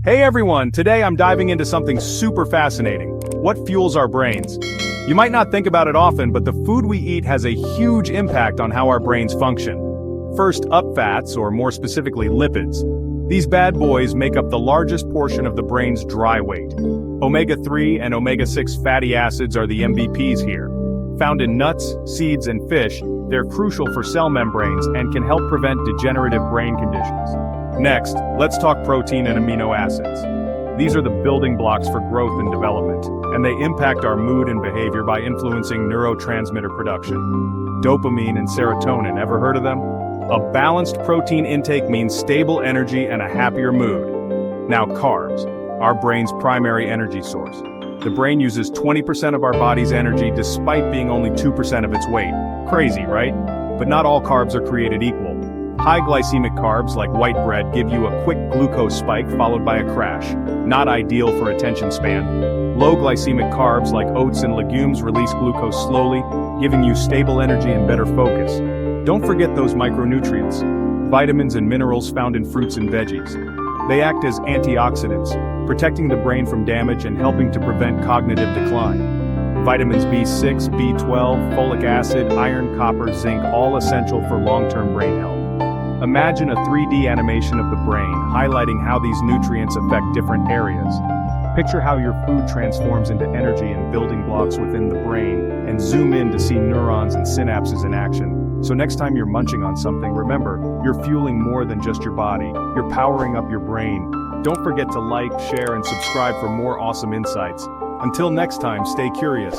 Hey everyone, today I'm diving into something super fascinating. What fuels our brains? You might not think about it often, but the food we eat has a huge impact on how our brains function. First up, fats, or more specifically lipids. These bad boys make up the largest portion of the brain's dry weight. Omega-3 and omega-6 fatty acids are the MVPs here. Found in nuts, seeds, and fish, they're crucial for cell membranes and can help prevent degenerative brain conditions. Next, let's talk protein and amino acids. These are the building blocks for growth and development, and they impact our mood and behavior by influencing neurotransmitter production. Dopamine and serotonin, ever heard of them? A balanced protein intake means stable energy and a happier mood. Now carbs, our brain's primary energy source. The brain uses 20% of our body's energy despite being only 2% of its weight. Crazy, right? But not all carbs are created equal. High glycemic carbs like white bread give you a quick glucose spike followed by a crash, not ideal for attention span. Low glycemic carbs like oats and legumes release glucose slowly, giving you stable energy and better focus. Don't forget those micronutrients, vitamins and minerals found in fruits and veggies. They act as antioxidants, protecting the brain from damage and helping to prevent cognitive decline. Vitamins B6, B12, folic acid, iron, copper, zinc, all essential for long-term brain health. Imagine a 3D animation of the brain, highlighting how these nutrients affect different areas. Picture how your food transforms into energy and building blocks within the brain, and zoom in to see neurons and synapses in action. So next time you're munching on something, remember, you're fueling more than just your body. You're powering up your brain. Don't forget to like, share, and subscribe for more awesome insights. Until next time, stay curious.